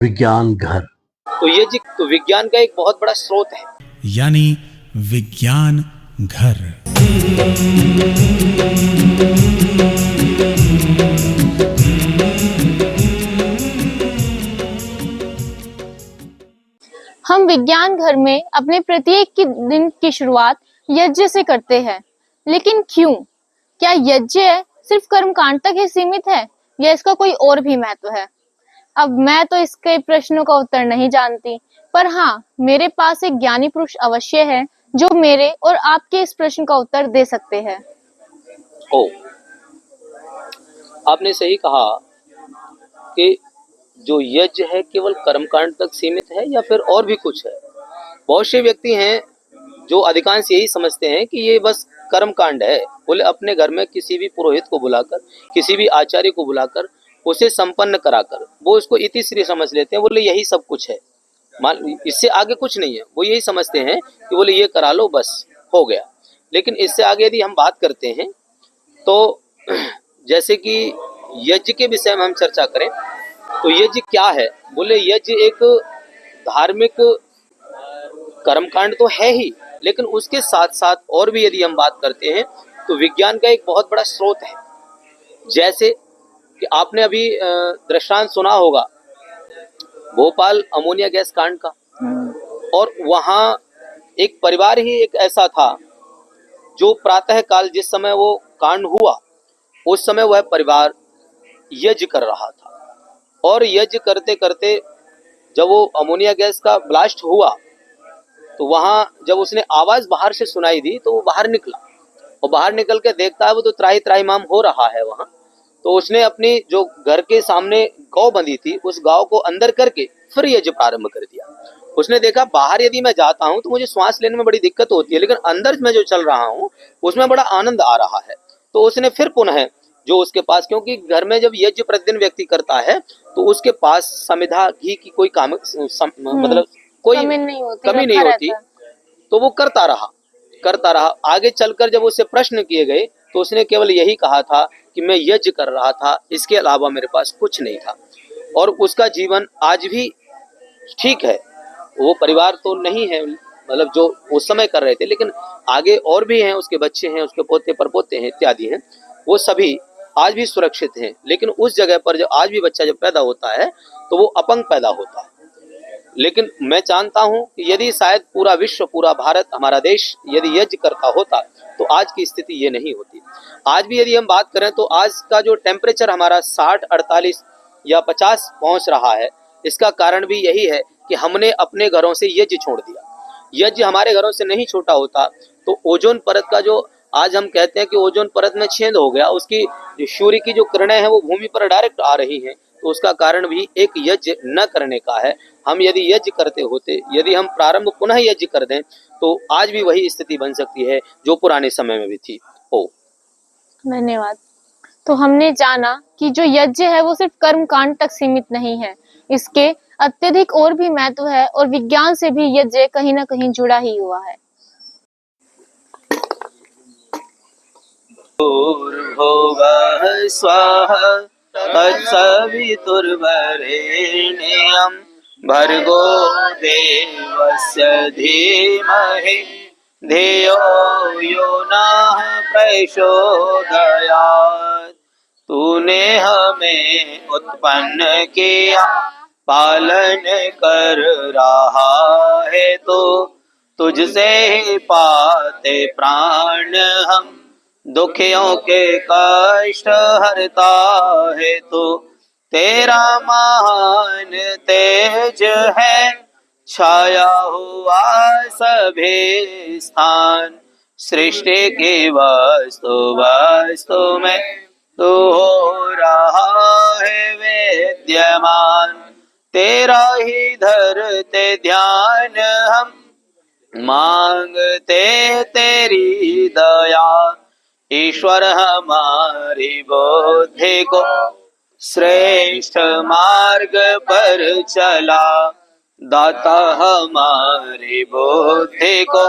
विज्ञान घर। तो ये जी तो विज्ञान का एक बहुत बड़ा स्रोत है, यानी विज्ञान घर। हम विज्ञान घर में अपने प्रत्येक की दिन की शुरुआत यज्ञ से करते हैं, लेकिन क्यों? क्या यज्ञ सिर्फ कर्मकांड तक ही सीमित है या इसका कोई और भी महत्व है? अब मैं तो इसके प्रश्नों का उत्तर नहीं जानती, पर हाँ, मेरे पास एक ज्ञानी पुरुष अवश्य है जो मेरे और आपके इस प्रश्न का उत्तर दे सकते हैं। ओ आपने सही कहा कि जो यज्ञ है केवल कर्मकांड तक सीमित है या फिर और भी कुछ है। बहुत से व्यक्ति हैं जो अधिकांश यही समझते हैं कि ये बस कर्मकांड है। बोले अपने घर में किसी भी पुरोहित को बुलाकर, किसी भी आचार्य को बुलाकर उसे संपन्न कराकर वो उसको इतिश्री समझ लेते हैं। बोले यही सब कुछ है, मान इससे आगे कुछ नहीं है। वो यही समझते हैं कि बोले ये करा लो बस हो गया। लेकिन इससे आगे यदि हम बात करते हैं तो जैसे कि यज्ञ के विषय में हम चर्चा करें तो यज्ञ क्या है? बोले यज्ञ एक धार्मिक कर्मकांड तो है ही, लेकिन उसके साथ साथ और भी यदि हम बात करते हैं तो विज्ञान का एक बहुत बड़ा स्रोत है। जैसे कि आपने अभी दृष्टांत सुना होगा भोपाल अमोनिया गैस कांड का, और वहाँ एक परिवार ही एक ऐसा था जो प्रातः काल जिस समय वो कांड हुआ उस समय वह परिवार यज्ञ कर रहा था, और यज्ञ करते करते जब वो अमोनिया गैस का ब्लास्ट हुआ तो वहां जब उसने आवाज बाहर से सुनाई दी तो वो बाहर निकला, और बाहर निकल के देखता है वो तो त्राही त्राही माम हो रहा है वहां। तो उसने अपनी जो घर के सामने गौ बंधी थी उस गांव को अंदर करके फिर यज्ञ प्रारंभ कर दिया। उसने देखा बाहर यदि मैं जाता हूं तो मुझे श्वास लेने में बड़ी दिक्कत होती है, लेकिन अंदर मैं जो चल रहा हूं उसमें बड़ा आनंद आ रहा है। तो उसने फिर पुनः जो उसके पास, क्योंकि घर में जब यज्ञ प्रतिदिन व्यक्ति करता है तो उसके पास समिधा घी की कोई मतलब कोई कमी नहीं होती, तो वो करता रहा। आगे चलकर जब उससे प्रश्न किए गए तो उसने केवल यही कहा था कि मैं यज्ञ कर रहा था, इसके अलावा मेरे पास कुछ नहीं था। और उसका जीवन आज भी ठीक है। वो परिवार तो नहीं है मतलब जो उस समय कर रहे थे, लेकिन आगे और भी हैं, उसके बच्चे हैं, उसके पोते परपोते हैं इत्यादि हैं, वो सभी आज भी सुरक्षित हैं। लेकिन उस जगह पर जो आज भी बच्चा जब पैदा होता है तो वो अपंग पैदा होता है। लेकिन मैं जानता हूं कि यदि शायद पूरा विश्व, पूरा भारत, हमारा देश यदि यज्ञ करता होता तो आज की स्थिति ये नहीं होती। आज भी यदि हम बात करें तो आज का जो टेम्परेचर हमारा 60, 48 या 50 पहुंच रहा है, इसका कारण भी यही है कि हमने अपने घरों से यज्ञ छोड़ दिया। यज्ञ हमारे घरों से नहीं छोटा होता तो ओजोन परत का जो आज हम कहते हैं कि ओजोन परत में छेद हो गया, उसकी जो सूर्य की जो किरणें हैं वो भूमि पर डायरेक्ट आ रही हैं, तो उसका कारण भी एक यज्ञ न करने का है। हम यदि यज्ञ करते होते, यदि हम प्रारंभ पुनः यज्ञ कर दें तो आज भी वही स्थिति बन सकती है जो पुराने समय में भी थी। ओ धन्यवाद। तो हमने जाना कि जो यज्ञ है वो सिर्फ कर्म कांड तक सीमित नहीं है, इसके अत्यधिक और भी महत्व है, और विज्ञान से भी यज्ञ कहीं ना कहीं जुड़ा ही हुआ है। भूर्भुवः स्वः तत्सवितुर्वरेण्यं भर्गो देवस्य धीमहि धियो यो नः प्रचोदयात्। तूने हमें उत्पन्न किया, पालन कर रहा है तो तुझसे ही पाते प्राण हम, दुखियों के कष्ट हरता है तो तेरा महान तेज है, छाया हुआ सभी स्थान। सृष्टि की वस्तु वस्तु में तू हो रहा है विद्यमान, तेरा ही धरते ध्यान हम, मांगते तेरी दया। ईश्वर हमारी बुद्धि को श्रेष्ठ मार्ग पर चला, दाता हमारी बुद्धि को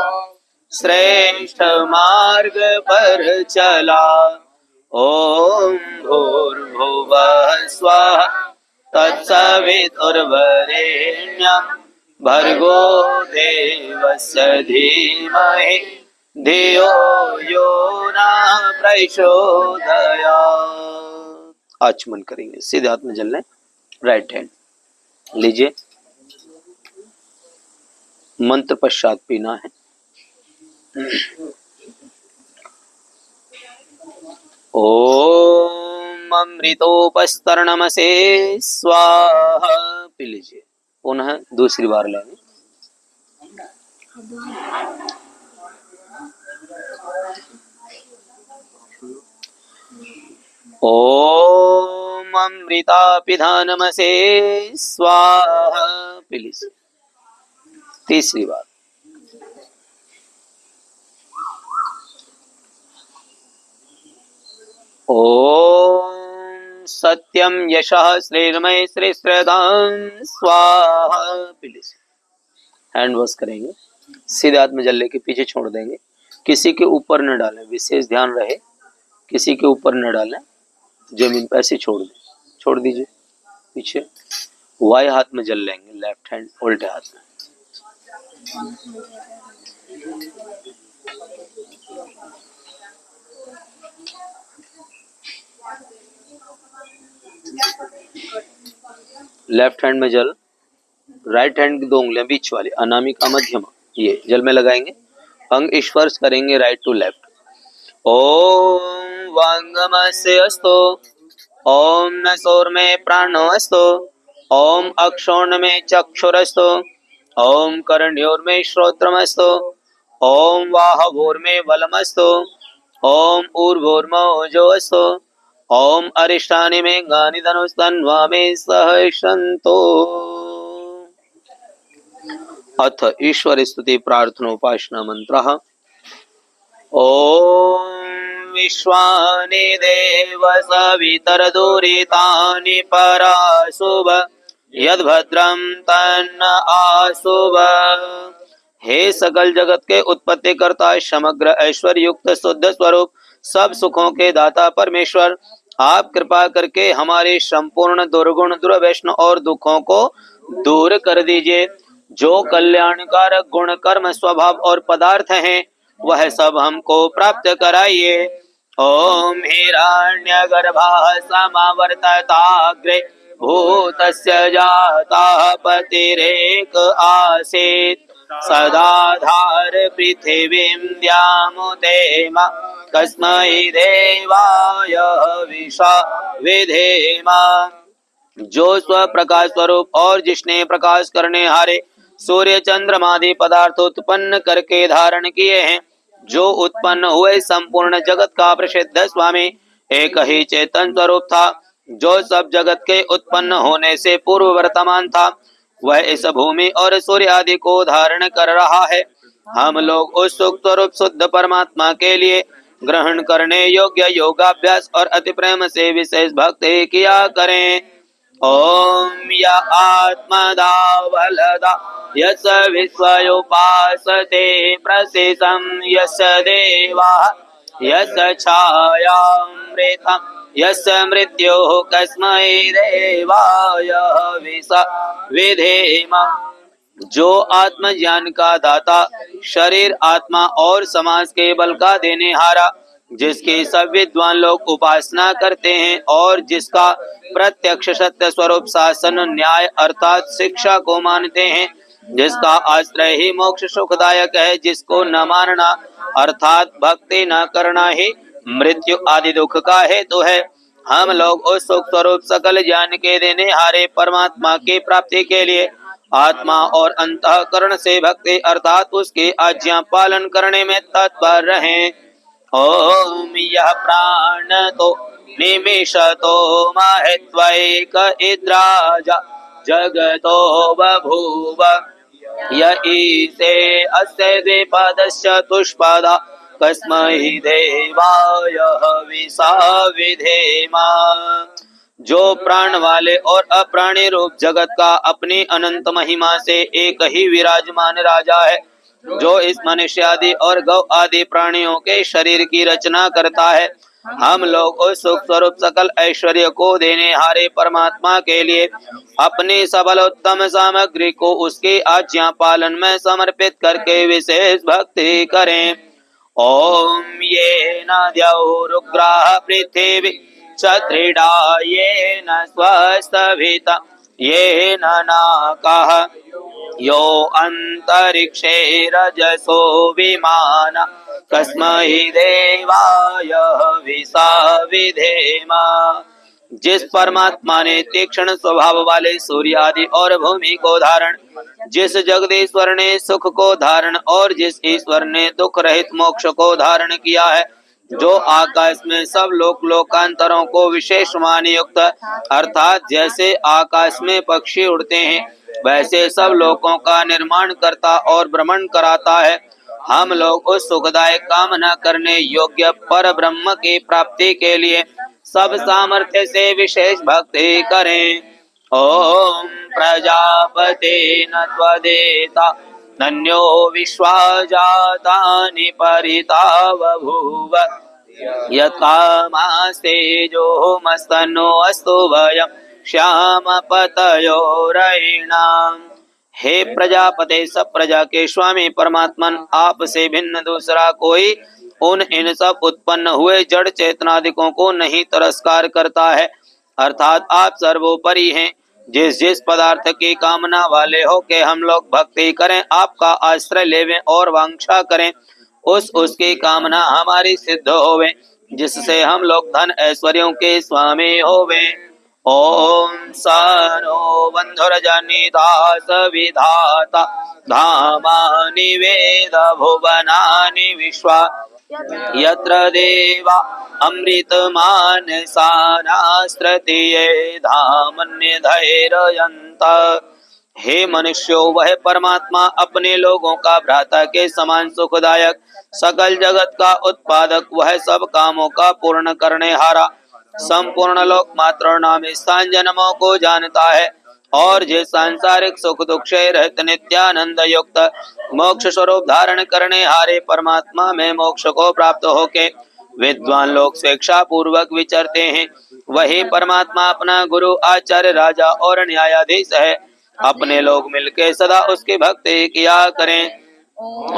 श्रेष्ठ मार्ग पर चला। ओम भूर्भुवः स्वः तत्सवितुर्वरेण्यं भर्गो देवस्य धीमहि धियो यो न प्रचोदयात्। आचमन करेंगे, सीधे हाथ में जल लें, राइट हैंड लीजिए, मंत्र पश्चात पीना है। ओम अमृतोपस्तरणमसे स्वाहा, पी लीजिए। पुनः दूसरी बार लेंगे। ओम अमृतापिधानमसे स्वाहा, पी लीजिए। तीसरी बार। ओम सत्यम यशः श्रीर्मय श्रीश्रदां स्वाहा, पी लीजिए। हैंड वॉश करेंगे, सीधे हाथ में जल लेके पीछे छोड़ देंगे, किसी के ऊपर न डालें, विशेष ध्यान रहे किसी के ऊपर न डालें, जमीन पर ऐसे छोड़ दें, छोड़ दीजिए पीछे। वाई हाथ में जल लेंगे, लेफ्ट हैंड उल्टे हाथ में। लेफ्ट हैंड में जल, राइट हैंड की 2 उंगलियां बीच वाली अनामिका मध्यमा, ये जल में लगाएंगे, अंग स्पर्श करेंगे राइट टू लेफ्ट। ओम वांगमस्य अस्तु, ओम नसोर में प्राणो अस्तु, ओम अक्षोण में चक्षुरस्तु, ओम कर्ण्योर में श्रोत्रमस्तु, ओम वाहवोर में बलमस्तु, ओम ऊर्ध्वोर्मोजो अस्तु, ओम अरिष्टानि में गानि धनुस्तन्वा में सहसंतो। अथ ईश्वर स्तुति प्रार्थनोपासना मंत्रः। ओम विश्वानि देव सवितरदुरितानि पराशुभ यद्भद्रं तन्न आशुभ। हे सकल जगत के उत्पत्ति करता, समग्र ऐश्वर्य युक्त शुद्ध स्वरूप, सब सुखों के दाता परमेश्वर, आप कृपा करके हमारे संपूर्ण दुर्गुण दुर्व्यसन और दुखों को दूर कर दीजिए। जो कल्याणकारक गुण कर्म स्वभाव और पदार्थ हैं वह सब हमको प्राप्त कराइए। ओम हिरण्यगर्भः समावर्तताग्रे भूतस्य जातः पतिरेक आसीत् सदाधार पृथिवीं द्यामुतेम कस्मै देवाय हविषा विधेम। जो स्वप्रकाश स्वरूप और जिसने प्रकाश करने हारे सूर्य चंद्रमादि पदार्थ उत्पन्न करके धारण किए हैं, जो उत्पन्न हुए संपूर्ण जगत का प्रसिद्ध स्वामी एक ही चेतन स्वरूप था, जो सब जगत के उत्पन्न होने से पूर्व वर्तमान था, वह इस भूमि और सूर्य आदि को धारण कर रहा है। हम लोग उस सुख स्वरूप शुद्ध परमात्मा के लिए ग्रहण करने योग्य योगाभ्यास और अति प्रेम से विशेष भक्ति किया करें। ओम य आत्मदा वलदा यस विश्वयोपासते प्रसिसं यस देवा यस छायामृतं यस मृत्युः कस्मै देवाय हविषा विधेम। जो आत्मज्ञान का दाता, शरीर आत्मा और समाज के बल का देने हारा, जिसके सब विद्वान लोग उपासना करते हैं और जिसका प्रत्यक्ष सत्य स्वरूप शासन न्याय अर्थात शिक्षा को मानते हैं, जिसका आश्रय ही मोक्ष सुखदायक है, जिसको न मानना अर्थात भक्ति न करना ही मृत्यु आदि दुख का हेतु है। हम लोग उस सुख स्वरूप सकल ज्ञान के देने हारे परमात्मा की प्राप्ति के लिए आत्मा और अंतःकरण से भक्ति अर्थात उसकी आज्ञा पालन करने में तत्पर रहें। ओम यह प्राण तो निमिषतो महत्वैक इद्राजा जगतो बभूव य ईसे अस्य द्विपदस्य तुष्पदा कस्मै देवाय हविषा विधेम। जो प्राण वाले और अप्राणी रूप जगत का अपनी अनंत महिमा से एक ही विराजमान राजा है, जो इस मनुष्य आदि और गौ आदि प्राणियों के शरीर की रचना करता है हम लोग उस सुख स्वरूप सकल ऐश्वर्य को देने हारे परमात्मा के लिए अपनी सबल उत्तम सामग्री को उसके आज्ञा पालन में समर्पित करके विशेष भक्ति करें। ओम ये न द्यौरुग्राः पृथिवी सत्रीडा ये न स्वस्थभिता ये न नाकाः यो अंतरिक्षे रजसो विमान कस्मै देवाय हविषा विधेम। जिस परमात्मा ने तीक्ष्ण स्वभाव वाले सूर्य आदि और भूमि को धारण, जिस जगदीश्वर ने सुख को धारण और जिस ईश्वर ने दुख रहित मोक्ष को धारण किया है, जो आकाश में सब लोकांतरों को विशेष मान युक्त अर्थात जैसे आकाश में पक्षी उड़ते हैं वैसे सब लोकों का निर्माण करता और भ्रमण कराता है, हम लोग उस सुखदायक कामना करने योग्य पर ब्रह्म की प्राप्ति के लिए सब सामर्थ्य से विशेष भक्ति करें। ओम प्रजापते न त्वदेता नन्यो विश्वा जातानि परिता बभूव यत्कामास्ते जो मस्तनो अस्तु वयम् श्याम पतयोरयिणाम्। हे प्रजापते सब प्रजा के स्वामी परमात्मन, आप से भिन्न दूसरा कोई उन इन सब उत्पन्न हुए जड़ चेतनादिकों को नहीं तिरस्कार करता है, अर्थात आप सर्वोपरि हैं। जिस जिस पदार्थ की कामना वाले हो के हम लोग भक्ति करें, आपका आश्रय लेवें और वांछा करें, उसकी कामना हमारी सिद्ध होवे, जिससे हम लोग धन ऐश्वर्यों के स्वामी होवे। ओम सनो बंधुरजनिता सविधाता धामानि वेद भुवनानि विश्वा यत्र देवा अमृतमानसानास्त्रतीये धामन्यधैर्ययन्त। हे मनुष्यों, वह परमात्मा अपने लोगों का भ्राता के समान सुखदायक, सकल जगत का उत्पादक, वह सब कामों का पूर्ण करने हारा, संपूर्ण लोक मात्र नाम स्थान जन्मों को जानता है और जिस सांसारिक सुख दुख से रहित नित्यानंद युक्त मोक्ष स्वरूप धारण करने हारे परमात्मा में मोक्ष को प्राप्त होके विद्वान लोग स्वेच्छा पूर्वक विचरते हैं, वही परमात्मा अपना गुरु आचार्य राजा और न्यायाधीश है। अपने लोग मिलके सदा उसकी भक्ति किया करें।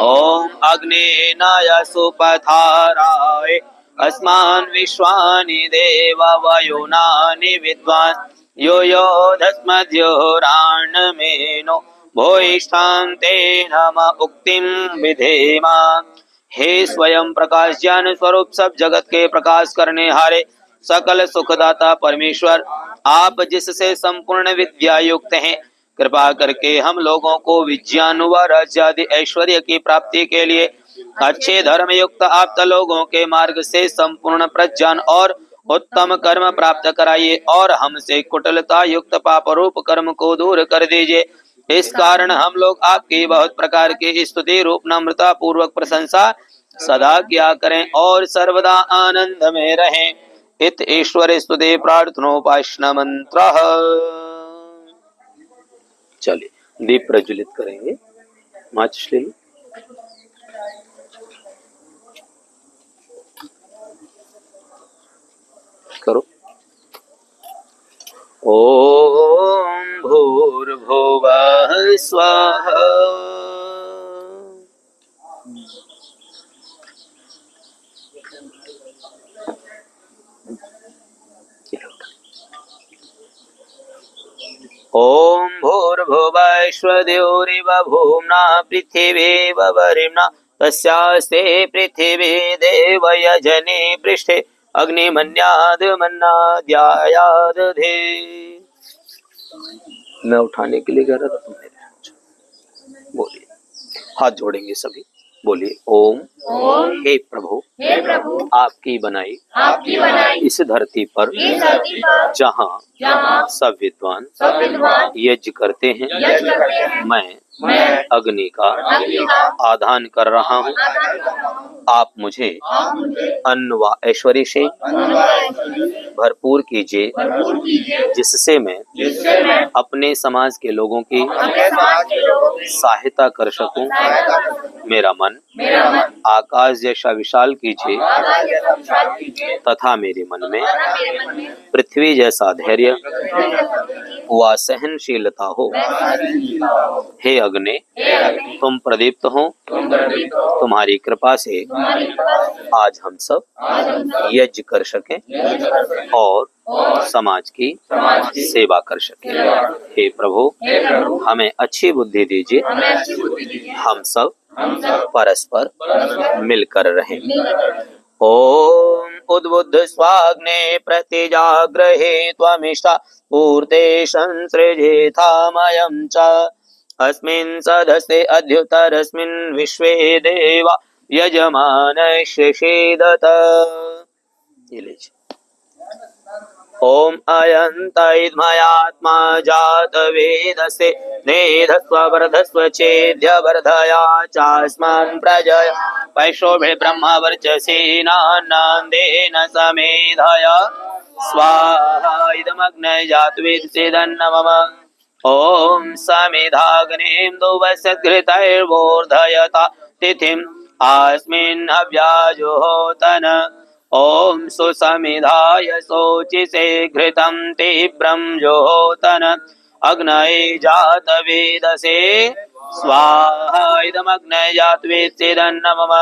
ओम अग्नि नाय सुपथाराय अस्मान् विश्वानि देव वयुनानि विद्वान् यो यो धस्मद्योराणमेनो भूयिष्ठां ते नम उक्तिं विधेमा। हे स्वयं प्रकाश ज्ञान स्वरूप सब जगत के प्रकाश करने हारे सकल सुखदाता परमेश्वर, आप जिससे संपूर्ण विद्या युक्त हैं, कृपा करके हम लोगों को विज्ञान व राज्यादि ऐश्वर्य की प्राप्ति के लिए अच्छे धर्म युक्त आप लोगों के मार्ग से संपूर्ण प्रज्ञान और उत्तम कर्म प्राप्त कराइए और हमसे कुटिलता युक्त पाप रूप कर्म को दूर कर दीजिए। इस कारण हम लोग आपकी बहुत प्रकार की स्तुति रूप नम्रता पूर्वक प्रशंसा सदा किया करें और सर्वदा आनंद में रहें। इत ईश्वर स्तुति प्रार्थनोपासना मंत्र। चलिए दीप प्रज्वलित करेंगे। माचिस ले लो। करो। ओम भूर्भुवः स्वाहा। ओम भूर्भुवस्वद्योरिव भूम्ना पृथिवीव वरिम्ना तस्यास्ते पृथिवी देवयजने पृष्ठे अग्निमन्याद मन्नाद्यायाद धे। मैं उठाने के लिए कह रहा था, तुम मेरे बोलिए। हाथ जोड़ेंगे सभी, बोलिए ओम। हे प्रभु, आपकी बनाई इस धरती पर जहाँ सब विद्वान यज्ञ करते हैं, मैं अग्नि का आधान कर रहा हूँ। आप मुझे अन्न व ऐश्वर्य से भरपूर कीजिए, जिससे मैं अपने समाज के लोगों की सहायता कर सकूं मेरा मन आकाश जैसा विशाल कीजिए तथा मेरे मन में पृथ्वी जैसा धैर्य व सहनशीलता हो। हे अग्नि, तुम प्रदीप्त हो, तुम्हारी कृपा से आज हम सब यज्ञ कर सकें और समाज की सेवा कर सकें। हे प्रभु, हमें अच्छी बुद्धि दीजिए, हम सब परस्पर मिलकर रहें। ओम उद्बुद्ध स्वाग्ने प्रतिजाग्रहे त्वमिष्टा पूर्ते संसृजेथामयं च अस्मिन् सदस्ते अद्युतरस्मिन् विश्वे देवा यजमानस्य शेदत। ये लीजिए। ओम अयन्तैर्मयात्मा जातवेदसे नेधस्व वर्धस्व चेद्यवर्धया चास्मान् प्रजया वैश्वभे ब्रह्म वर्चसेनान्नान्देन समेधय स्वाहा इदमग्ने जातवेदसेदन्नमम। ओम समिधाग्नेन्दुवसद्घृतैर्वोर्धयता तिथिम् अस्मिन् अव्याजुहोतन। ओम सुसमिधाय शोचिसे घृतं तीव्रं जोतन अग्नये जातवेदसे स्वाहा इदमग्नये जातवेदसेदन्नमम।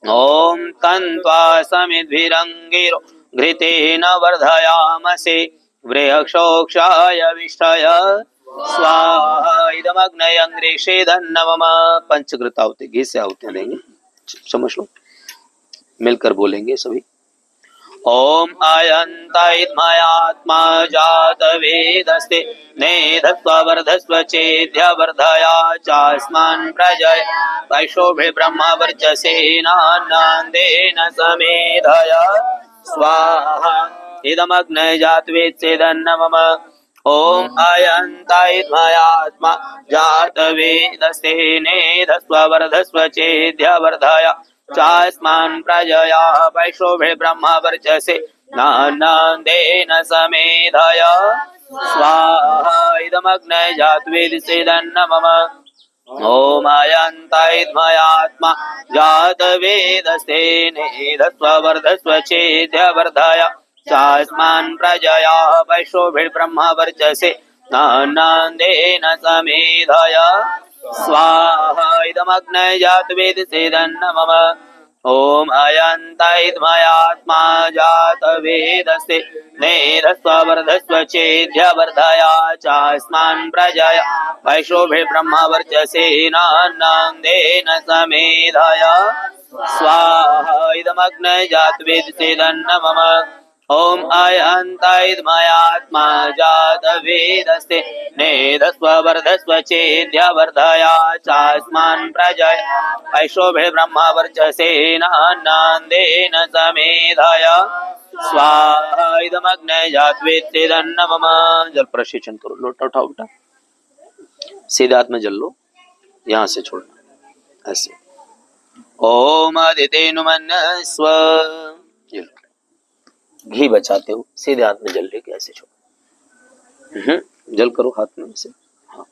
ओम तन्त्वा समिद्भिरङ्गिरो घृतेन वर्धयामसे वृक्षोक्षाय विष्टय स्वाहा इदमग्नये अङ्घ्रिषेदन्नमम। पंचकृत आहुति घी से आहुतियां देंगे, समझ लो, मिलकर बोलेंगे सभी। ओम अयन्तैर्मयात्मा जातवेदस्ते नेधस्व वर्धस्व चेद्यवर्धया चास्मान् प्रजया वैश्वभे ब्रह्म वर्चसेनान्नान्देन समेधय स्वाहा इदमग्नये जातवेदसेदन्नमम। ओम अयन्तैर्मयात्मा जातवेदस्ते नेधस्व वर्धस्व चेद्यवर्धया चास्मान् प्रजया वैश्वभे ब्रह्म वर्चसे नान्नान्देन समेधय स्वाहा इदमग्नये जातवेदसेदन्नमम। ओम अयन्तैर्मयात्मा जातवेदस्ते नेधस्व वर्धस्व चेद्यवर्धया चास्मान् प्रजया वैश्वभे ब्रह्म वर्चसे नान्नान्देन समेधय स्वाहा इदमग्नये जातवेदसेदन्नमम। ओम अयन्तैर्मयात्मा जातवेदस्ते नेधस्व वर्धस्व चेद्यवर्धया चास्मान् प्रजया वैश्वभे ब्रह्म वर्चसेनान्नान्देन समेधय स्वाहा इदमग्नये जातवेदसेदन्नमम। ओम अयन्तैर्मयात्मा जातवेदस्ते नेधस्व वर्धस्व चेद्यवर्धया चास्मान् प्रजया वैश्वभे ब्रह्म वर्चसेनान्नान्देन समेधय स्वाहा इदमग्नये जातवेदसेदन्नमम। जल प्रशिक्षण करो, लोटा उठाओ बेटा, सीधे हाथ में जल लो, यहाँ से छोड़ना ऐसे। ओम अदितेनुमन्यस्व, घी बचाते हो, सीधे हाथ में जल लेके ऐसे छोड़ो, जल करो हाथ में ऐसे। हाँ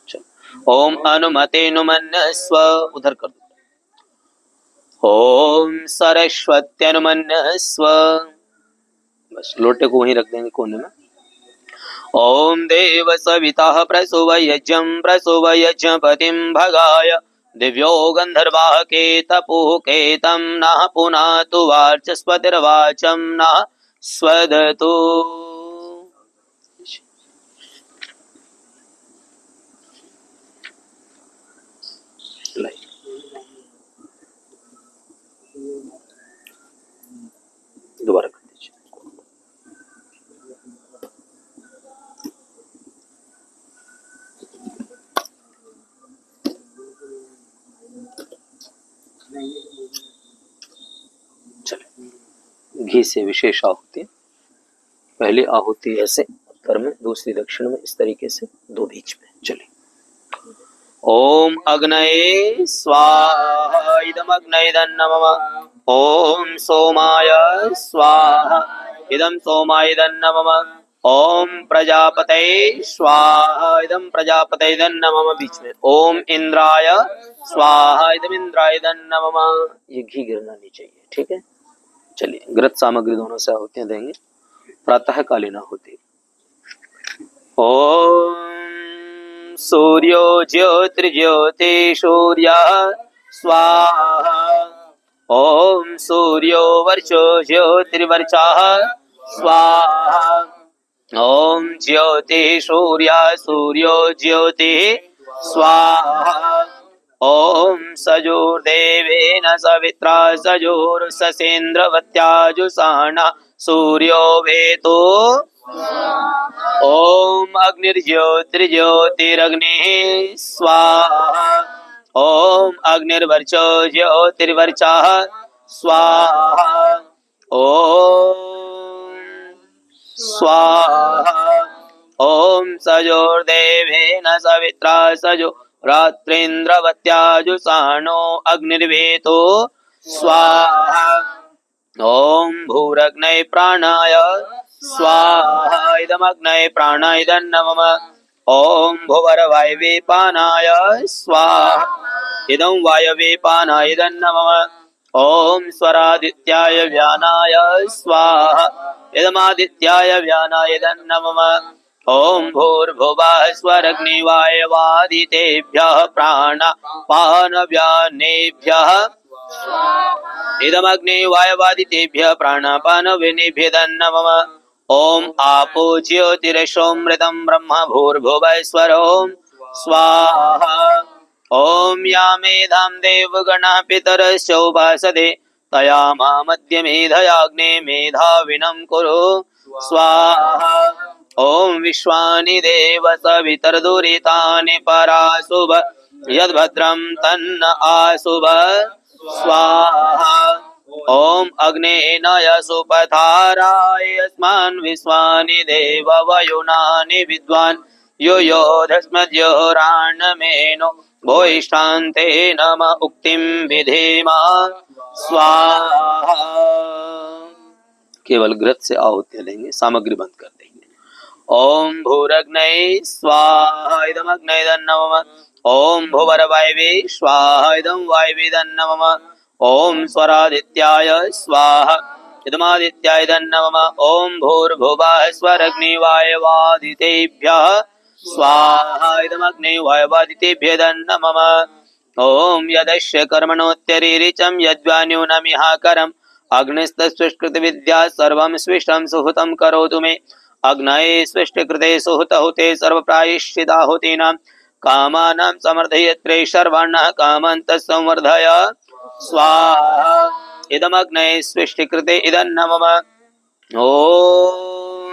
चलो। ओम अनुमतेनुमन्यस्व, उधर कर दो। ओम सरस्वत्यनुमन्यस्व, बस लोटे को वहीं रख देंगे कोने में। ओम देव सविता प्रसुव यज्ञं प्रसुव यज्ञपतिं भगाय दिव्यो गंधर्वाः केतपुः केतं नः पुनातु वाचस्पतिर्वाचं नः स्वदतु। दोबारा कर दीजिए। चले, घी से विशेष आहुति, पहली आहुति ऐसे उत्तर में, दूसरी दक्षिण में, इस तरीके से दो बीच में। चले। ओम अग्नये स्वाहा इदमग्नयेदन्नमम। ओम सोमाय स्वाहा इदं सोमायेदन्नमम। ओम प्रजापतये स्वाहा इदम प्रजापतये नमः बीच में ओम इंद्राय स्वाहा इदम इंद्राय नमः। ये घी गिरना नहीं चाहिए, ठीक है। चलिए घृत सामग्री दोनों से आहुतियां देंगे। प्रातः कालीन आहुति। ओम सूर्यो ज्योतिर्ज्योति सूर्यः स्वाहा। ओम सूर्यो वर्चो ज्योतिर्वर्चः स्वाहा। ओम ज्योति सूर्य सूर्यो ज्योति स्वाहा। ओम सजोर्देवेन सवित्रा सजोर्ससेन्द्रवत्याजुषाणा सूर्यो वेतो। ओम अग्निर्ज्योतिर्ज्योतिरग्निः स्वाहा। ओम अग्निर्वर्चो ज्योतिर्वर्चः स्वाहा। ओम स्वाहा। ओम सजोर्देवेन सवित्रा सजो रात्रेन्द्रवत्याजुषाणो अग्निर्वेतो स्वाहा। ओम भूरग्नये प्राणाय स्वाहा इदमग्नये प्राणाय नमः। ओम भुवरवायवे पानाय स्वाहा इदं वायवे पानाय नमः। ओम स्वरादित्याय व्यानाय स्वाहा इदमादित्याय व्यानाय नमः। ओम भूर्भुवः स्वरग्निवायवादितेभ्यः प्राणापानव्यानेभ्यः इदमग्ने वायवादितेभ्यः प्राणापानव्यानेभ्यः नमः। ओम आपो ज्योतिरसोमृतं ब्रह्म भूर्भुवः स्वरोम स्वाहा। ओम या मेधां देवगणः पितरश्चोपासते तया मामद्य मेधयाग्ने मेधाविनं कुरु स्वाहा। ओम विश्वानि देव सवितर्दुरितानि पराशुभ यद्भद्रं तन्न आशुभ स्वाहा। ओम अग्नेन यसुपथाराय अस्मान् विश्वानि देव वयुनानि विद्वान् यो योधस्मद्योरान्नमेनो भोष्ठान्ते नम उक्तिं विधेम स्वाहा। केवल घृत से आहुति लेंगे, सामग्री बंद कर देंगे। ओम भूरग्नये स्वाहा इदमग्नये नमः। ओम भुवरवायवे स्वाहा इदं वायवे नमः। ओम स्वरादित्याय स्वाहा इदमादित्याय नमः। ओम भूर्भुवः स्वरग्निवायवादितेभ्यः स्वाहा इदमग्ने वायवादितेभ्यः नमः। ओम यदस्य कर्मणोत्यरीरिचं यद्वान्यूनमिहाकरम् अग्निस्तस्विष्कृतविद्या सर्वं स्विष्टं सुहृतं करोतु मे। अग्नये स्विष्टकृते सुहृतहुते सर्वप्रायश्चिदाहुतीनां कामानां समर्थयत्रे सर्वाणः कामान् तत्संवर्धय स्वाहा इदमग्नये स्विष्टकृते इदं नमः। ओम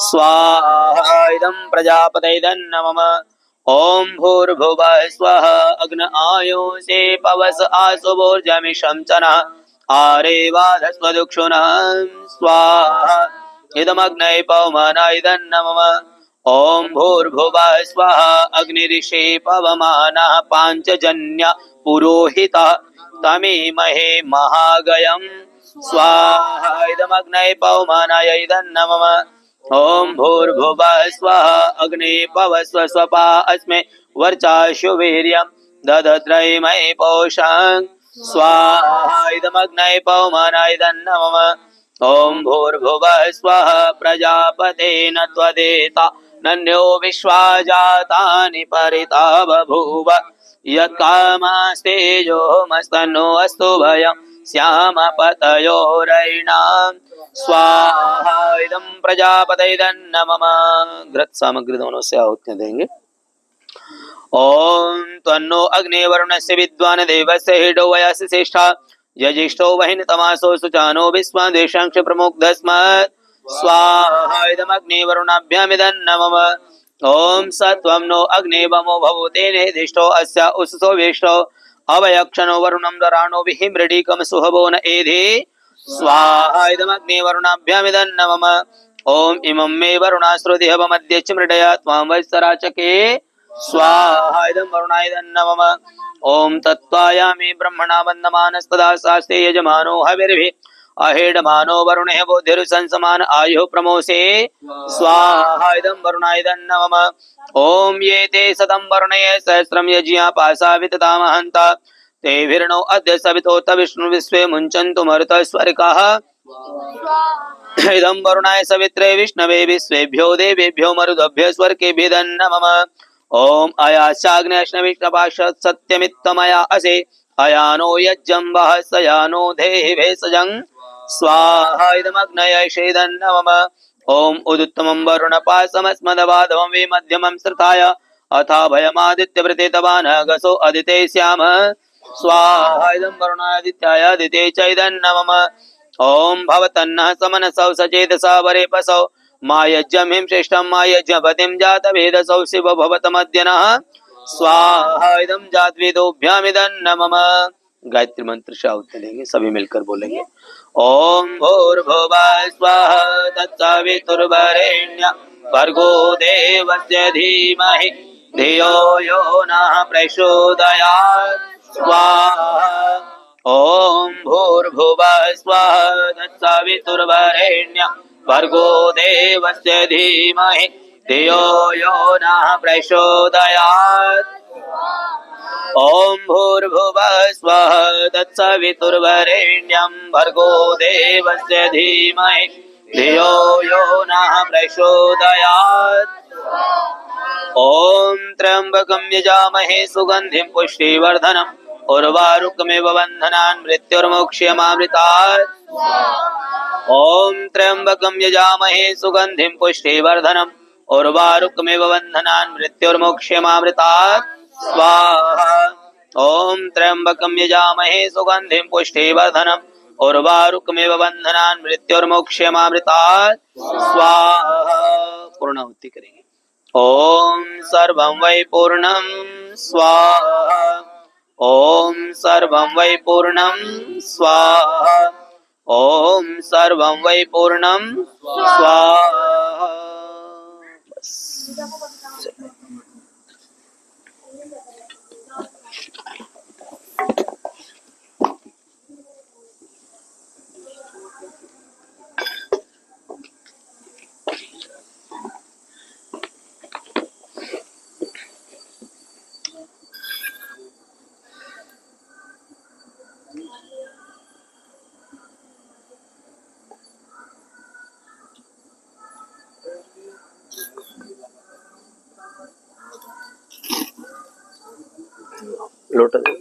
स्वाहा इदं प्रजापतये इदं नमः। ओम भूर्भुवः स्वः अग्न आयुषे पवस आसुवोर्जमिषं च नः आरेवाधस्वदुक्षुणः स्वाहा इदमग्नये पवमानाय इदं नमः। ओम भूर्भुवः स्वः अग्निरिषे पवमानः पाञ्चजन्य पुरोहितः तमीमहे महागयम् स्वाहा इदमग्नये पवमानाय इदं नमः। ओम भूर्भुवः स्वः अग्ने पवस्व स्वपा अस्मै वर्चाशु वीर्यं ददद्रयिमये पोषं स्वाहा इदमग्नये पवमानाय इदं नमः। ओम भूर्भुवः स्वः प्रजापतेन त्वदेता नन्यो विश्वा जातानि परिता बभूव यत्कामास्तेजो मस्तनो अस्तु भयं श्यामपतयोरयिणां स्वाहा इदं प्रजापतये इदं नमः। घृत सामग्री दोनों से आहुतियां देंगे। ओम त्वन्नो अग्ने वरुणस्य विद्वान् देवस्य हिडो वयस्य श्रेष्ठा यज्ञेष्ठो वहिन तमासो सुचानो विश्वान् देशांश प्रमुग्धस्मत् स्वाहा इदमग्ने वरुणाभ्यामिदं नमः। ओम सत्वं नो अग्ने वमो भवतेने दिष्टो अस्य उससो वेष्टो अवयक्षणो वरुणं दराणो विहिमृडीकं सुहवो न एधे स्वाहा इदमग्ने वरुणाभ्यामिदं नमः। ओम इमं मे वरुणाश्रुतिहवमद्य च मृडया त्वां वत्सराचके स्वाहा इदं वरुणाय इदं नमः। ओम तत्त्वायामि ब्रह्मणा वन्दमानस्तदा शास्ते यजमानो हविर्भिः अहेडमानो वरुणे बुद्धिर्संसमान आयुः प्रमोसे स्वाहा इदं वरुणायदं नमः। ओम ये ते सतं वरुणये सहस्रं यज्ञा पासा विदधामहन्त ते विरणो अद्य सवितोत विष्णु विश्वे मुञ्चन्तु मरुतः स्वर्गः इदं वरुणाय सवित्रे विष्णवे विश्वेभ्यो देवेभ्यो मरुदभ्य स्वर्गेभ्यो नमः। ओम अयास्याग्नेष्णविष्णपाशत् सत्यमित्तमया असे अयानो यज्जं वः सयानो देहि भेषजं स्वाहा इदमग्नये शेदं नमः। ओम उदुत्तमं वरुणपाशमस्मदवाधवं वे मध्यमं श्रुताय अथा भयमादित्यवृतेतवानगसो अदिते श्याम स्वाहा इदं वरुणादित्याय अदिते चैदं नमः। ओम भवतन्नः समनसौ सचेतसा वरेपसौ मायज्ञं हिं श्रेष्ठं मायज्ञपतिं जातवेदसौ शिव भवतमद्य नः स्वाहा इदं जातवेदोभ्यामिदं नमः। गायत्री मंत्र से आहुति देंगे, सभी मिलकर बोलेंगे। ओम भूर्भुवः स्वः तत्सवितुर्वरेण्यं भर्गो देवस्य धीमहि धियो यो नः प्रचोदयात् स्वाहा। ओम भूर्भुवः स्वः तत्सवितुर्वरेण्यं भर्गो देवस्य धीमहि धियो यो नः प्रचोदयात्। ओम भूर्भुवः स्वः तत्सवितुर्वरेण्यं भर्गो देवस्य धीमहि धियो यो नः प्रचोदयात्। ओम त्र्यंबकं यजामहे सुगंधिं पुष्टिवर्धनम् उर्वारुकमिव बन्धनान् मृत्युर्मोक्ष्यमामृतात्। ओम त्र्यंबकं यजामहे सुगंधिं पुष्टिवर्धनम् उर्वारुकमिव बन्धनान् मृत्युर्मोक्ष्यमामृतात् स्वाहा। ओम त्र्यंबकं यजामहे सुगंधिं पुष्टिवर्धनम् उर्वारुकमिव बन्धनान् मृत्युर्मोक्ष्यमामृतात् स्वाहा। पूर्णाहुति करेंगे। ओम सर्वं वै पूर्णं स्वाहा। ओम सर्वं वै पूर्णं स्वाहा। ओम सर्वं वै पूर्णं स्वाहा। लोटा दे।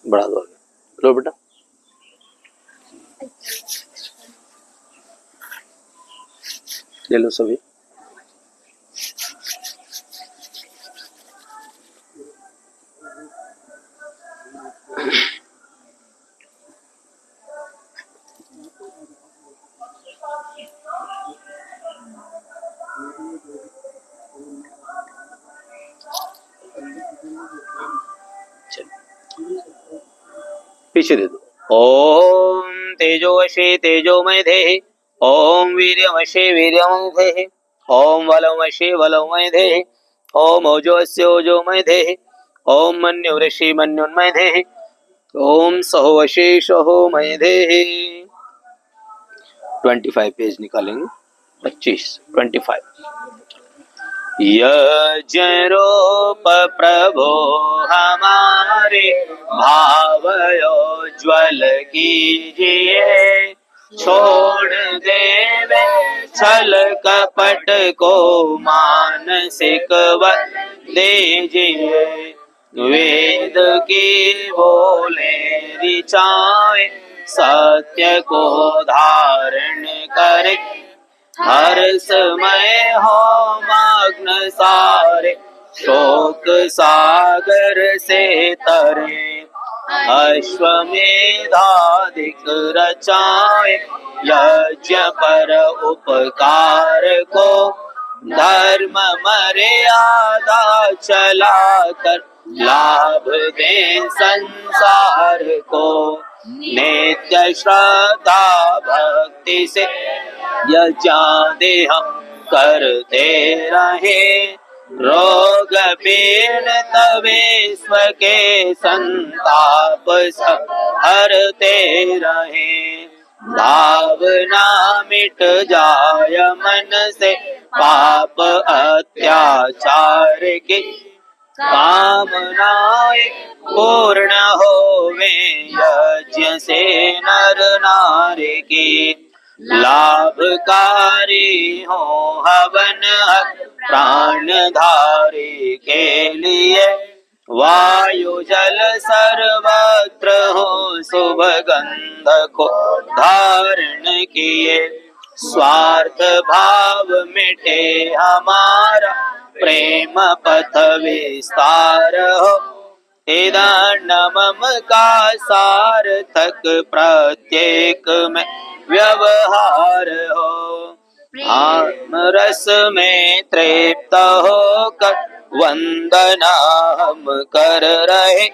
बढ़ा दो, लो बेटा। ले लो सभी। पीछे दे दो। ओम तेजोवशे तेजोमय देहि ओम वीर्यवशे वीर्यमय देहि ओम बलवशे बलमय देहि ओम ओजोवशे ओजोमय देहि ओम मन्युवशे मन्युन्मय देहि ओम सहोवशे सहोमय देहि। 25 पेज निकालेंगे। 25 यज्ञ रूप प्रभो हमारे भावयो ज्वल कीजिए छोड़ देवे छल कपट को मानसिक वध दीजिए। वेद की बोले ऋचाएं सत्य को धारण करे हर समय हो मग्न सारे शोक सागर से तरे। अश्वमेधाधिक रचाए यज्ञ पर उपकार को धर्म मर्यादा चला कर लाभ दे संसार को। नित्य श्रद्धा भक्ति से यज्ञ हम करते रहे। रोग पीड़ित विश्व के संताप सब हरते रहे। भावना मिट जाय मन से पाप अत्याचार की। कामनाएं पूर्ण होवे यज्ञ से नर नारी की। लाभकारी हो हवन प्राण धारी के लिए। वायु जल सर्वत्र हो शुभ गंध को धारण किए। स्वार्थ भाव मिटे हमारा प्रेम पथ विस्तार हो। इधर मम का सार्थक प्रत्येक में व्यवहार हो। आत्म रस में तृप्त होकर वंदना हम कर रहे।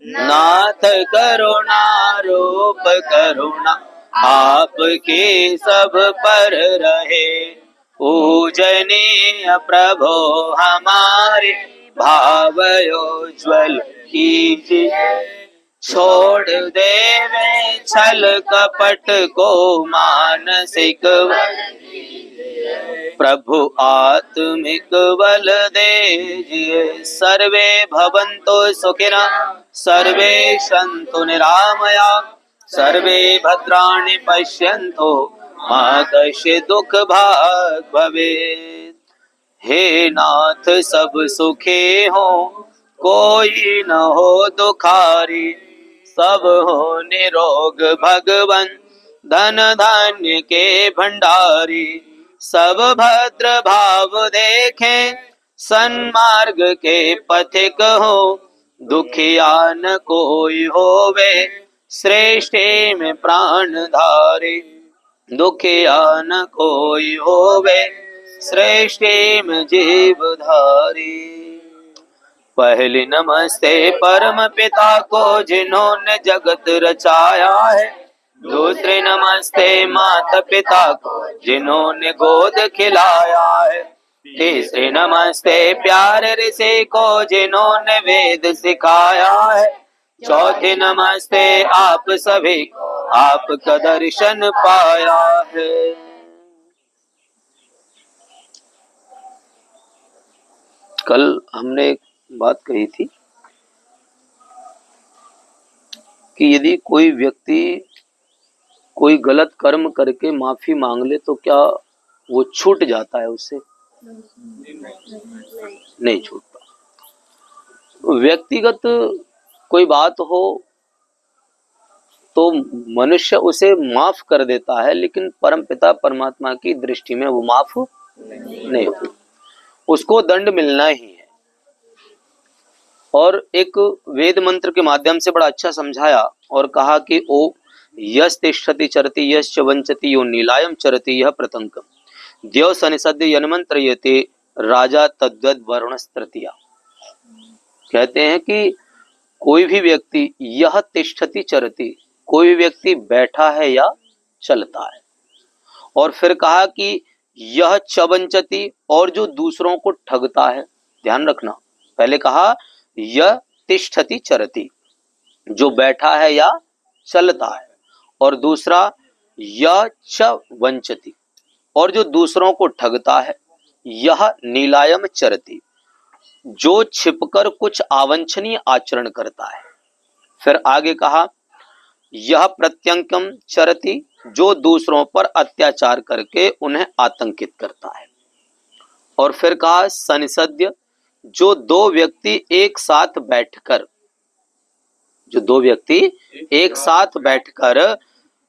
नाथ करुणा रूप करुणा आपकी सब पर रहे। पूजनीय प्रभो हमारे भावयोज्वल कीजिए। छोड़ देवे छल कपट को मानसिक प्रभु आत्मिक बल दीजिए। सर्वे भवन्तु सुखिनः सर्वे सन्तु निरामया सर्वे भद्राणि पश्यन्तु मा कश्चित् दुःख भाग् भवेत्। हे नाथ सब सुखी हो कोई न हो दुखारी। सब हो निरोग भगवन धन धान्य के भंडारी। सब भद्र भाव देखें सन्मार्ग के पथिक हो। दुखिया न कोई होवे श्रेष्ठी में प्राण धारी। दुखिया न कोई होवे श्रेष्ठी में जीव धारी। पहली नमस्ते परम पिता को जिन्होंने जगत रचाया है। दूसरे नमस्ते माता पिता को जिन्होंने गोद खिलाया है। तीसरे नमस्ते प्यारे ऋषि को जिन्होंने वेद सिखाया है। चौथे नमस्ते आप सभी को आपका दर्शन पाया है। कल हमने एक बात कही थी कि यदि कोई व्यक्ति कोई गलत कर्म करके माफी मांग ले तो क्या वो छूट जाता है उससे? नहीं छूटता। व्यक्तिगत कोई बात हो तो मनुष्य उसे माफ कर देता है, लेकिन परमपिता परमात्मा की दृष्टि में वो माफ नहीं होता, उसको दंड मिलना ही है। और एक वेद मंत्र के माध्यम से बड़ा अच्छा समझाया और कहा कि ओ यस तिष्ठति चरति यश्च वंचति यो नीलायम चरति यह प्रतंकम द्यो सनिसद्य यन्मंत्रयते राजा तद्वद वर्णस्तृतीया। कहते हैं कि कोई भी व्यक्ति यह तिष्ठति चरति, कोई भी व्यक्ति बैठा है या चलता है। और फिर कहा कि यह चवंचति, और जो दूसरों को ठगता है। ध्यान रखना, पहले कहा यह तिष्ठति चरति, जो बैठा है या चलता है, और दूसरा यह च वंचति, और जो दूसरों को ठगता है। यह नीलायम चरति, जो छिपकर कुछ अवांछनीय आचरण करता है। फिर आगे कहा यह प्रत्यंकम चरति, जो दूसरों पर अत्याचार करके उन्हें आतंकित करता है। और फिर कहा सनिसद्य, जो दो व्यक्ति एक साथ बैठकर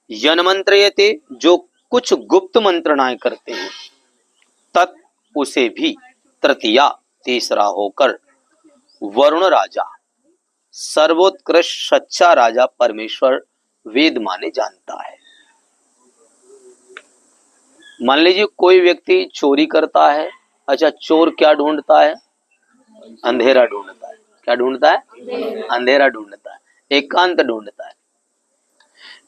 यन्मंत्रयते, जो कुछ गुप्त मंत्रणाएं करते हैं। तत्, उसे भी। तृतीया, तीसरा होकर। वरुण राजा, सर्वोत्कृष्ट सच्चा राजा परमेश्वर वेद माने जानता है। मान लीजिए कोई व्यक्ति चोरी करता है अच्छा, चोर क्या ढूंढता है? अंधेरा ढूंढता है। क्या ढूंढता है? अंधेरा ढूंढता है, एकांत ढूंढता है।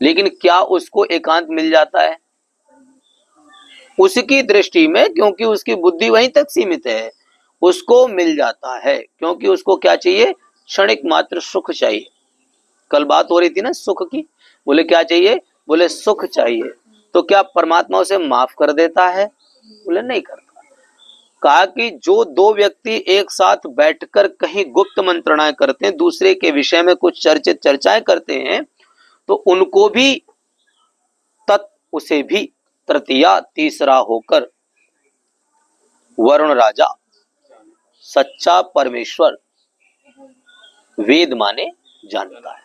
लेकिन क्या उसको एकांत मिल जाता है? उसकी दृष्टि में, क्योंकि उसकी बुद्धि वहीं तक सीमित है, उसको मिल जाता है। क्योंकि उसको क्या चाहिए? क्षणिक मात्र सुख चाहिए। कल बात हो रही थी ना सुख की, बोले क्या चाहिए? बोले सुख चाहिए। तो क्या परमात्मा उसे माफ कर देता है? बोले नहीं करता। कहा कि जो दो व्यक्ति एक साथ बैठकर कहीं गुप्त मंत्रणाएं करते हैं, दूसरे के विषय में कुछ चर्चित चर्चाएं करते हैं, तो उनको भी उसे भी तृतीया तीसरा होकर वरुण राजा, सच्चा परमेश्वर, वेद माने जानता है,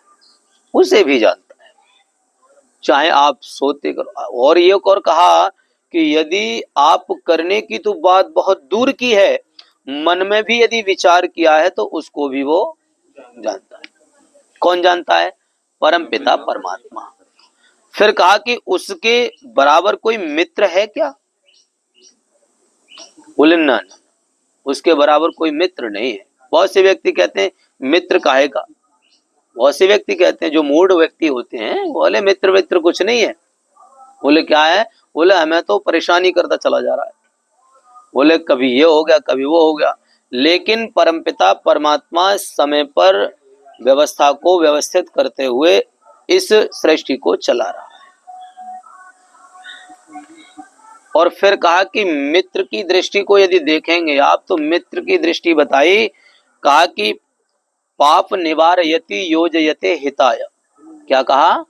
उसे भी जानता है, चाहे आप सोते करो। और ये और कहा कि यदि आप करने की तो बात बहुत दूर की है, मन में भी यदि विचार किया है तो उसको भी वो जानता है। कौन जानता है? परम पिता परमात्मा। फिर कहा कि उसके बराबर कोई मित्र है क्या? बोले ना, उसके बराबर कोई मित्र नहीं है। बहुत से व्यक्ति कहते हैं मित्र काहे का। बहुत से व्यक्ति कहते हैं, जो मूढ़ व्यक्ति होते हैं, बोले मित्र मित्र कुछ नहीं है। बोले क्या है? बोले हमें तो परेशानी करता चला जा रहा है। बोले कभी ये हो गया, कभी वो हो गया। लेकिन परमपिता परमात्मा समय पर व्यवस्था को व्यवस्थित करते हुए इस सृष्टि को चला रहा है। और फिर कहा कि मित्र की दृष्टि को यदि देखेंगे आप, तो मित्र की दृष्टि बताई। कहा कि पाप निवारयति योजयते हिताय। क्या कहा?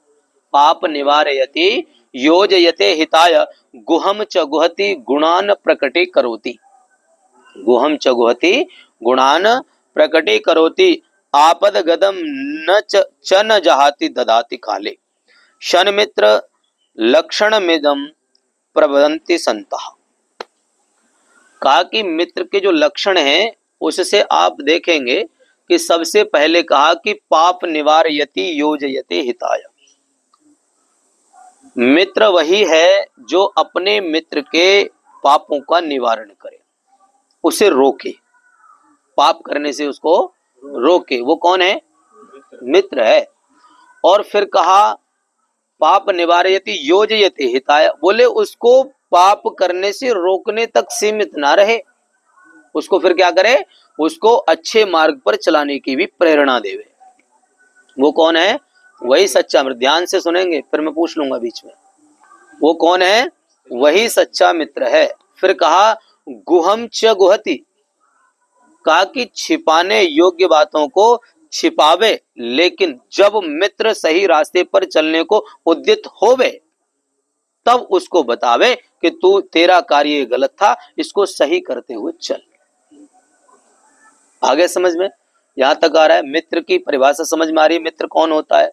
पाप निवारयति योजयते हिताय, गुहम च गुहति गुणान प्रकटे करोति। गुहम च गुहति गुणान प्रकटे करोति, आपद गदम च न जहाति ददाति काले, शन मित्र लक्षण मिदम प्रवदन्ति संतः। कहा कि मित्र के जो लक्षण हैं उससे आप देखेंगे कि सबसे पहले कहा कि पाप निवारयति योजयते हिताय। मित्र वही है जो अपने मित्र के पापों का निवारण करे, उसे रोके, पाप करने से उसको रोके। वो कौन है? मित्र है। और फिर कहा पाप निवारयति योजयते हिताय, बोले उसको पाप करने से रोकने तक सीमित ना रहे, उसको फिर क्या करे? उसको अच्छे मार्ग पर चलाने की भी प्रेरणा देवे। वो कौन है? वही सच्चा मित्र। ध्यान से सुनेंगे, फिर मैं पूछ लूंगा बीच में। वो कौन है? वही सच्चा मित्र है। फिर कहा गुहम च गुहति, कहा कि छिपाने योग्य बातों को छिपावे, लेकिन जब मित्र सही रास्ते पर चलने को उद्यत होवे तब उसको बतावे कि तू तेरा कार्य गलत था, इसको सही करते हुए चल। आगे समझ में यहां तक आ रहा है? मित्र की परिभाषा समझ में आ रही है, मित्र कौन होता है?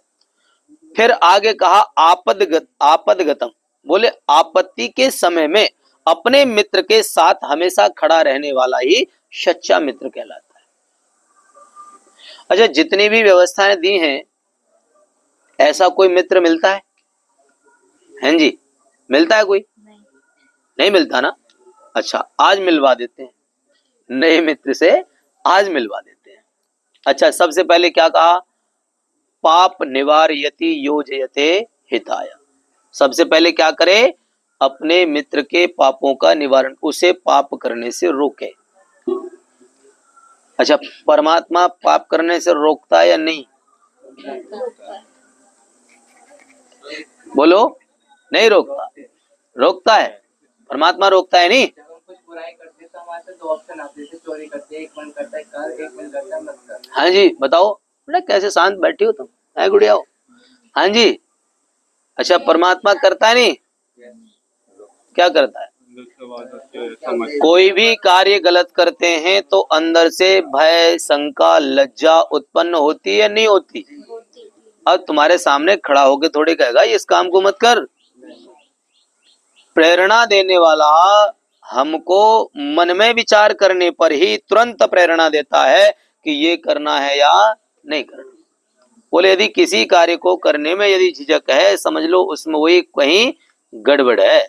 फिर आगे कहा आपदगतम, बोले आपत्ति के समय में अपने मित्र के साथ हमेशा खड़ा रहने वाला ही सच्चा मित्र कहलाता है। अच्छा, जितनी भी व्यवस्थाएं दी हैं, ऐसा कोई मित्र मिलता है? हैं जी, मिलता है कोई? नहीं मिलता ना। अच्छा, आज मिलवा देते हैं नए मित्र से, आज मिलवा देते हैं। अच्छा, सबसे पहले क्या कहा? पाप निवारयति योजयते हिताय। सबसे पहले क्या करे? अपने मित्र के पापों का निवारण, उसे पाप करने से रोके। अच्छा, परमात्मा पाप करने से रोकता है या नहीं? बोलो, नहीं रोकता। रोकता है, परमात्मा रोकता है नहीं? कुछ बुराई करते तो हमारे से दो ऑप्शन आते थे, चोरी करते, एक मन करता है कर, एक मन करता है मत कर। हाँ जी, बताओ बेटा, कैसे शांत बैठी हो तुम? है गुड़िया हो? हाँ जी। अच्छा, परमात्मा करता है नहीं? क्या करता है? कोई भी कार्य गलत करते हैं तो अंदर से भय, शंका, लज्जा उत्पन्न होती है, नहीं होती? अब तुम्हारे सामने खड़ा होकर थोड़ी कहेगा इस काम को मत कर। प्रेरणा देने वाला हमको मन में विचार करने पर ही तुरंत प्रेरणा देता है कि ये करना है या नहीं करना। बोले यदि किसी कार्य को करने में यदि झिझक है, समझ लो उसमें वही कहीं गड़बड़ है।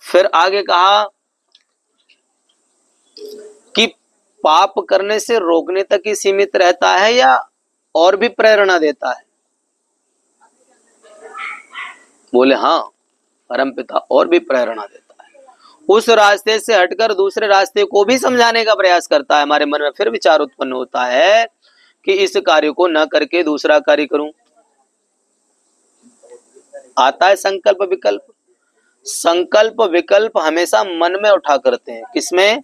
फिर आगे कहा कि पाप करने से रोकने तक ही सीमित रहता है या और भी प्रेरणा देता है? बोले हाँ, परमपिता और भी प्रेरणा देता है। उस रास्ते से हटकर दूसरे रास्ते को भी समझाने का प्रयास करता है। हमारे मन में फिर विचार उत्पन्न होता है कि इस कार्य को न करके दूसरा कार्य करूं। आता है संकल्प विकल्प। संकल्प विकल्प हमेशा मन में उठा करते हैं। किसमें?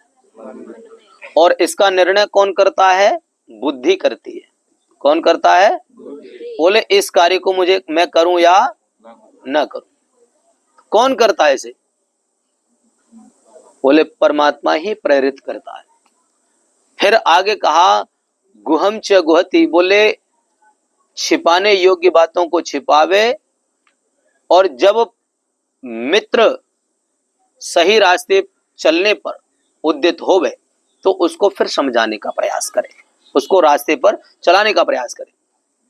और इसका निर्णय कौन करता है? बुद्धि करती है। कौन करता है? बोले इस कार्य को मैं करूं या न करूं। कौन करता है इसे? बोले परमात्मा ही प्रेरित करता है। फिर आगे कहा गुहम च गुहति, बोले छिपाने योग्य बातों को छिपावे, और जब मित्र सही रास्ते चलने पर उद्यत होवे तो उसको फिर समझाने का प्रयास करें, उसको रास्ते पर चलाने का प्रयास करें।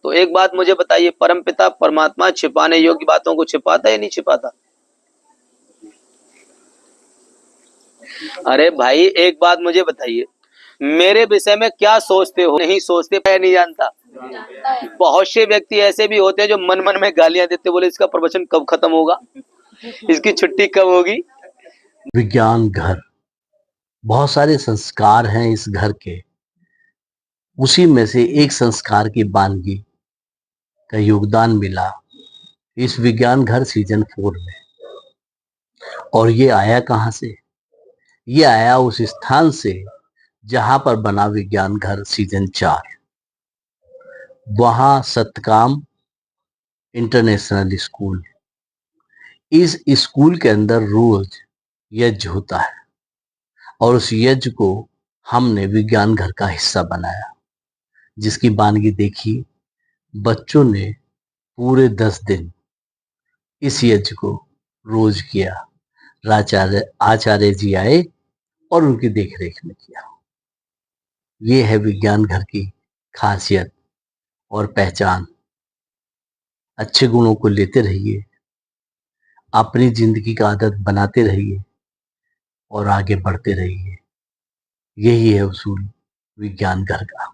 तो एक बात मुझे बताइए, परमपिता परमात्मा छिपाने योग्य बातों को छिपाता या नहीं छिपाता? अरे भाई एक बात मुझे बताइए, मेरे विषय में क्या सोचते हो? नहीं सोचते, मैं नहीं जानता। बहुत से व्यक्ति ऐसे भी होते हैं जो मन मन में गालियां देते, बोले इसका प्रवचन कब खत्म होगा, इसकी छुट्टी कब होगी। विज्ञान घर, बहुत सारे संस्कार हैं इस घर के। उसी में से एक संस्कार की वानगी का योगदान मिला इस विज्ञान घर सीजन 4 में। और ये आया कहां से? ये आया उस स्थान से जहां पर बना विज्ञान घर सीजन 4। वहां सतकाम इंटरनेशनल स्कूल। इस स्कूल के अंदर रोज यज्ञ होता है और उस यज्ञ को हमने विज्ञान घर का हिस्सा बनाया, जिसकी वानगी देखी। बच्चों ने पूरे 10 दिन इस यज्ञ को रोज किया। आचार्य जी आए और उनकी देखरेख में किया। ये है विज्ञान घर की खासियत और पहचान। अच्छे गुणों को लेते रहिए, अपनी जिंदगी का आदत बनाते रहिए और आगे बढ़ते रहिए। यही है उसूल विज्ञान घर का।